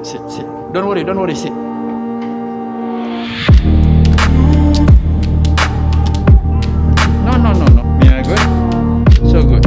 sit. Don't worry, sit. No. Mia, good. So good.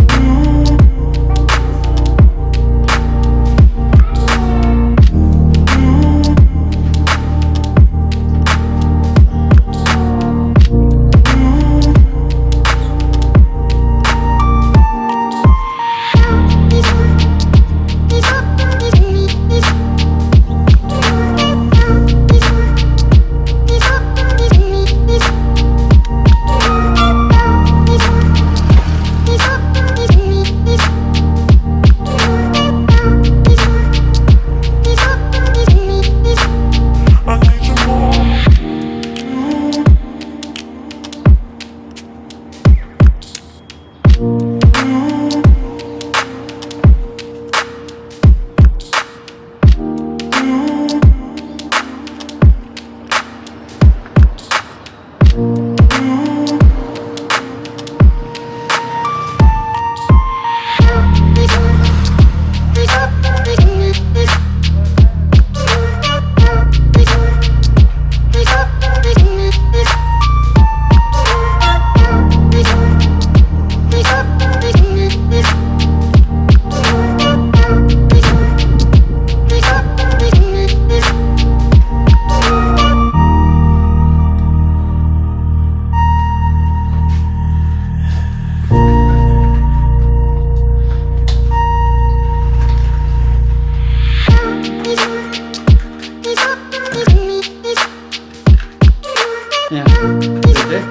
Yeah. Okay.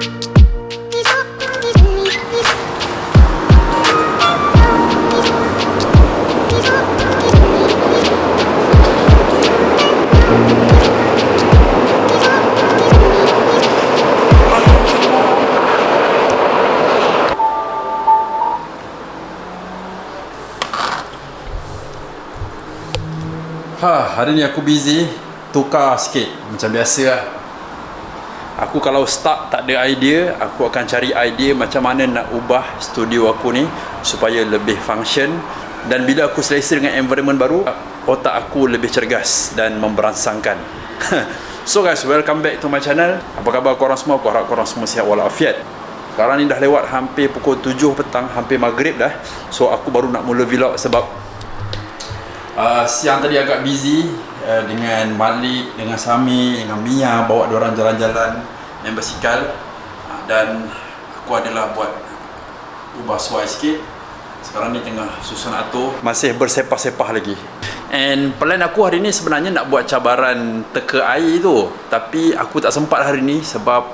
Hari ni aku busy, tukar sikit macam biasa lah. Aku kalau start tak ada idea, aku akan cari idea macam mana nak ubah studio aku ni supaya lebih function. Dan bila aku selesa dengan environment baru, otak aku lebih cergas dan memberansangkan. So guys, welcome back to my channel. Apa khabar korang semua? Aku harap korang semua sihat walafiat. Sekarang ni dah lewat hampir pukul 7 petang, hampir maghrib dah. So aku baru nak mula vlog sebab siang tadi agak busy dengan Malik, dengan Sami, dengan Mia, bawa diorang jalan-jalan main basikal. Dan aku adalah buat ubah suai sikit. Sekarang ni tengah susun atur, masih bersepah-sepah lagi. And plan aku hari ni sebenarnya nak buat cabaran teka air tu, tapi aku tak sempat hari ni sebab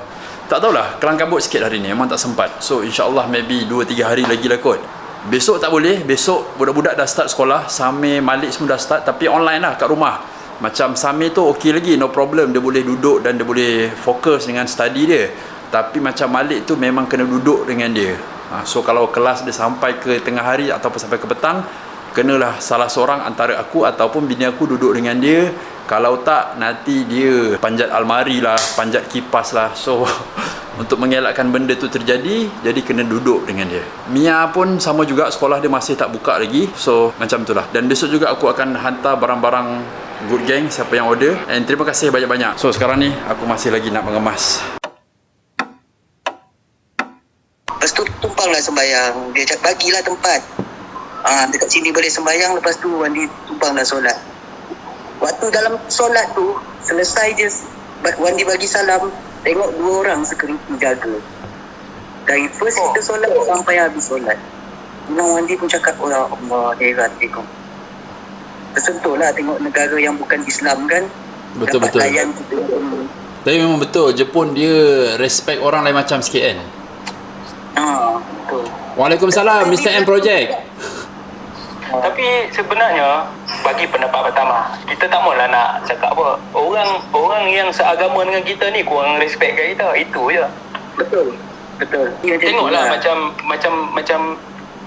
tak tahulah, kelang kabut sikit hari ni, memang tak sempat. So insyaAllah maybe 2-3 hari lagi lah kot. Besok tak boleh, besok budak-budak dah start sekolah. Sami, Malik semua dah start, tapi online lah kat rumah. Macam Sami tu okey lagi, no problem, dia boleh duduk dan dia boleh fokus dengan study dia. Tapi macam Malik tu memang kena duduk dengan dia. So kalau kelas dia sampai ke tengah hari ataupun sampai ke petang, kenalah salah seorang antara aku ataupun bini aku duduk dengan dia. Kalau tak, nanti dia panjat almari lah, panjat kipas lah. So untuk mengelakkan benda tu terjadi, jadi kena duduk dengan dia. Mia pun sama juga, sekolah dia masih tak buka lagi. So macam tu lah. Dan besok juga aku akan hantar barang-barang Good Gang, siapa yang order. And terima kasih banyak-banyak. So sekarang ni aku masih lagi nak mengemas. Lepas tu tumpanglah sembahyang. Dia cakap bagilah tempat. Dekat sini boleh sembahyang. Lepas tu Wandi tumpanglah solat. Waktu dalam solat tu, selesai je Wandi bagi salam, tengok 2 orang security jaga. Dari first kita solat sampai habis solat. Memang Wandi pun cakap, oh ya Allah, heran tengok. Tersentuh lah tengok negara yang bukan Islam kan. Betul-betul. Layan kita. Tapi memang betul, Jepun dia respect orang lain macam sikit kan. Betul. Waalaikumsalam, Mr. M Project. Tapi sebenarnya bagi pendapat pertama, kita tak maulah nak cakap apa. Orang yang seagama dengan kita ni kurang respect kat kita. Itu je. Betul. Tengoklah macam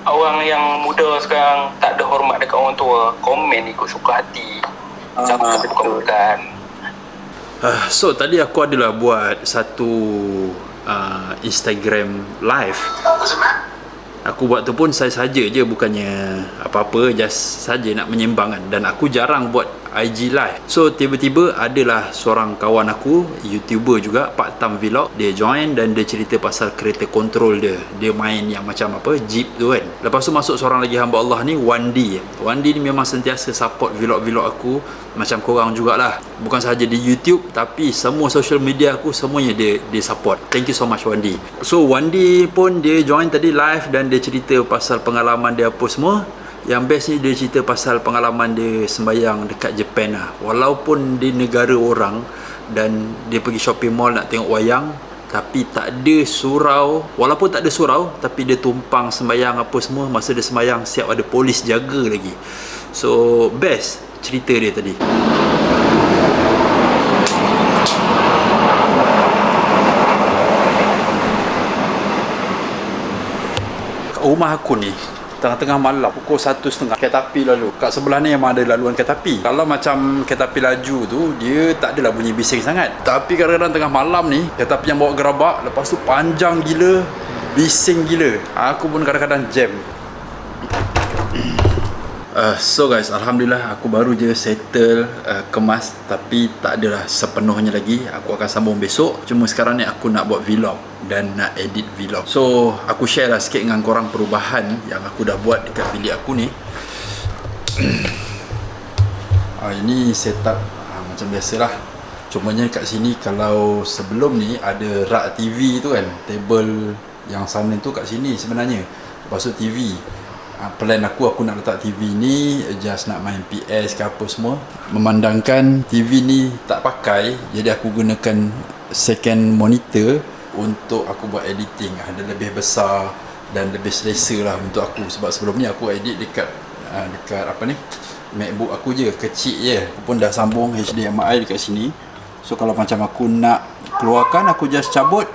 orang yang muda sekarang tak ada hormat dekat orang tua, komen ikut suka hati. Cakap bukan-bukan. So tadi aku adalah buat satu Instagram live. Aku buat tu pun saya saja je, bukannya apa-apa, just saja nak menyembang kan. Dan aku jarang buat IG live. So tiba-tiba adalah seorang kawan aku, YouTuber juga, Pak Tam Vlog, dia join dan dia cerita pasal kereta kontrol dia. Dia main yang macam apa, Jeep tu kan. Lepas tu masuk seorang lagi hamba Allah ni, Wandi. Wandi ni memang sentiasa support vlog-vlog aku, macam korang jugalah. Bukan sahaja di YouTube, tapi semua social media aku semuanya dia support. Thank you so much Wandi. So Wandi pun dia join tadi live dan dia cerita pasal pengalaman dia apa semua. Yang best ni dia cerita pasal pengalaman dia sembahyang dekat Japan lah. Walaupun di negara orang dan dia pergi shopping mall nak tengok wayang, tapi tak ada surau. Walaupun tak ada surau, tapi dia tumpang sembahyang apa semua. Masa dia sembahyang siap ada polis jaga lagi. So best cerita dia tadi. Kat rumah aku ni tengah-tengah malam pukul 1.30 kereta api lalu. Kat sebelah ni memang ada laluan kereta api. Kalau macam kereta api laju tu, dia tak adalah bunyi bising sangat. Tapi kadang-kadang tengah malam ni, kereta api yang bawa gerabak, lepas tu panjang gila, bising gila. Aku pun kadang-kadang jam. So guys, Alhamdulillah aku baru je settle kemas, tapi tak adalah sepenuhnya lagi. Aku akan sambung besok. Cuma sekarang ni aku nak buat vlog dan nak edit vlog. So aku share lah sikit dengan korang perubahan yang aku dah buat dekat bilik aku ni. Ini setup macam biasalah. Cumanya kat sini, kalau sebelum ni ada rak TV tu kan, table yang sana tu kat sini sebenarnya. Lepas tu TV, plan aku nak letak TV ni just nak main PS ke apa semua. Memandangkan TV ni tak pakai, jadi aku gunakan second monitor untuk aku buat editing. Ada lebih besar dan lebih selesa lah untuk aku. Sebab sebelum ni aku edit dekat apa ni, MacBook aku je, kecil je. Aku pun dah sambung HDMI dekat sini. So kalau macam aku nak keluarkan, aku just cabut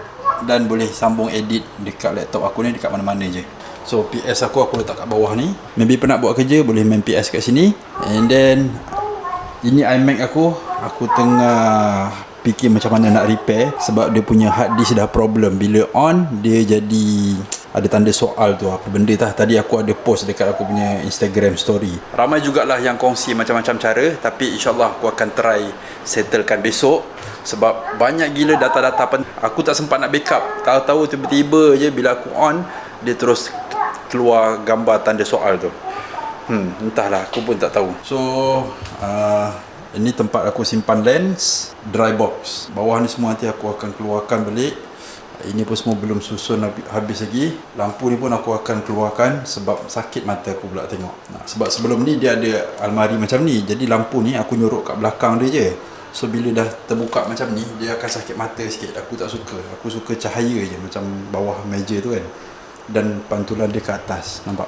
dan boleh sambung edit dekat laptop aku ni, dekat mana-mana je. So PS aku letak kat bawah ni. Maybe penat buat kerja, boleh main PS kat sini. And then ini iMac aku tengah fikir macam mana nak repair. Sebab dia punya hard disk dah problem. Bila on, dia jadi ada tanda soal tu, apa benda tah. Tadi aku ada post dekat aku punya Instagram story. Ramai jugalah yang kongsi macam-macam cara, tapi insyaAllah aku akan try settlekan besok. Sebab banyak gila data-data aku tak sempat nak backup. Tahu-tahu tiba-tiba je bila aku on, dia terus keluar gambar tanda soal tu. Entahlah, aku pun tak tahu. So ini tempat aku simpan lens, dry box. Bawah ni semua nanti aku akan keluarkan balik. Ini pun semua belum susun habis lagi. Lampu ni pun aku akan keluarkan sebab sakit mata aku pula tengok. Sebab sebelum ni dia ada almari macam ni, jadi lampu ni aku nyorok kat belakang dia je. So bila dah terbuka macam ni, dia akan sakit mata sikit. Aku tak suka. Aku suka cahaya je, macam bawah meja tu kan, dan pantulan dia ke atas, nampak?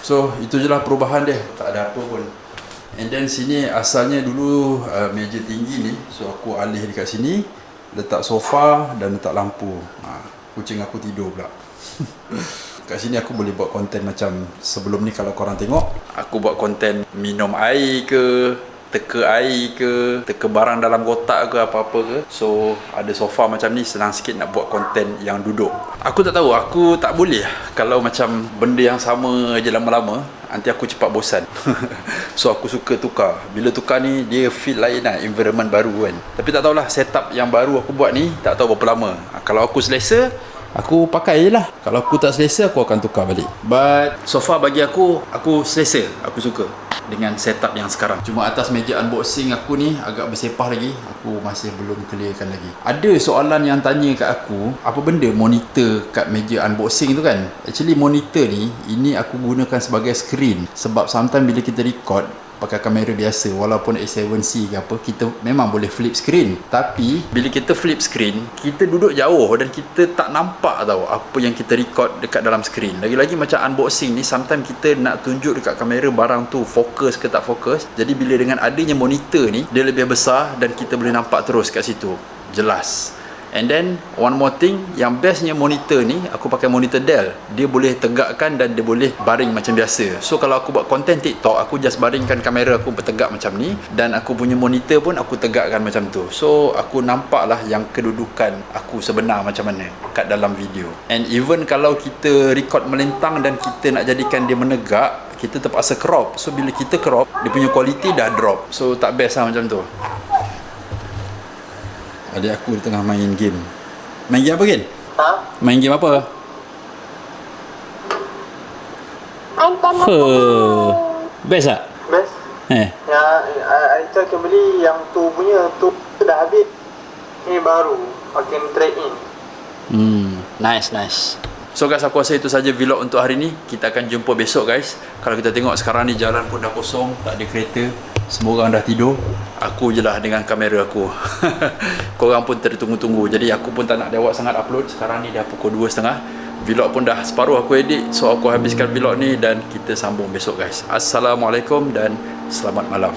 So itu je lah perubahan dia, tak ada apa pun. And then sini asalnya dulu meja tinggi ni, so aku alih dekat sini, letak sofa dan letak lampu. Kucing aku tidur pula. Kat sini aku boleh buat konten macam sebelum ni. Kalau korang tengok, aku buat konten minum air ke, teka air ke, teka barang dalam kotak ke, apa-apa ke. So ada sofa macam ni, senang sikit nak buat konten yang duduk. Aku tak tahu, aku tak boleh kalau macam benda yang sama je lama-lama, nanti aku cepat bosan. So aku suka tukar. Bila tukar ni, dia feel lain lah, environment baru kan. Tapi tak tahulah, setup yang baru aku buat ni tak tahu berapa lama. Kalau aku selesa, aku pakai je lah. Kalau aku tak selesa, aku akan tukar balik. But sofa bagi aku selesa, aku suka dengan setup yang sekarang. Cuma atas meja unboxing aku ni agak bersepah lagi. Aku masih belum clearkan lagi. Ada soalan yang tanya kat aku, apa benda monitor kat meja unboxing tu kan. Actually monitor ni, ini aku gunakan sebagai screen. Sebab sometimes bila kita record pakai kamera biasa, walaupun A7C ke apa, kita memang boleh flip screen. Tapi bila kita flip screen, kita duduk jauh dan kita tak nampak tahu apa yang kita record dekat dalam screen. Lagi-lagi macam unboxing ni, sometimes kita nak tunjuk dekat kamera barang tu fokus ke tak fokus. Jadi bila dengan adanya monitor ni, dia lebih besar dan kita boleh nampak terus kat situ, jelas. And then one more thing, yang bestnya monitor ni, aku pakai monitor Dell. Dia boleh tegakkan dan dia boleh baring macam biasa. So kalau aku buat konten TikTok, aku just baringkan kamera aku bertegak macam ni, dan aku punya monitor pun aku tegakkan macam tu. So aku nampak lah yang kedudukan aku sebenar macam mana kat dalam video. And even kalau kita record melentang dan kita nak jadikan dia menegak, kita terpaksa crop. So bila kita crop, dia punya quality dah drop. So tak best lah macam tu. Adik aku tengah main game. Main game apa, Gin? Ha? Main game apa? Best tak? Best. Eh. Yang Aicha akan beli yang tu punya, tu dah habis. Ni baru akan trade in. Nice. So guys, aku rasa itu saja vlog untuk hari ni. Kita akan jumpa besok guys. Kalau kita tengok sekarang ni jalan pun dah kosong, tak ada kereta, semua orang dah tidur. Aku je lah dengan kamera aku. Korang pun tertunggu-tunggu. Jadi aku pun tak nak lewat sangat upload. Sekarang ni dah pukul 2.30. Vlog pun dah separuh aku edit. So aku habiskan vlog ni dan kita sambung besok guys. Assalamualaikum dan selamat malam.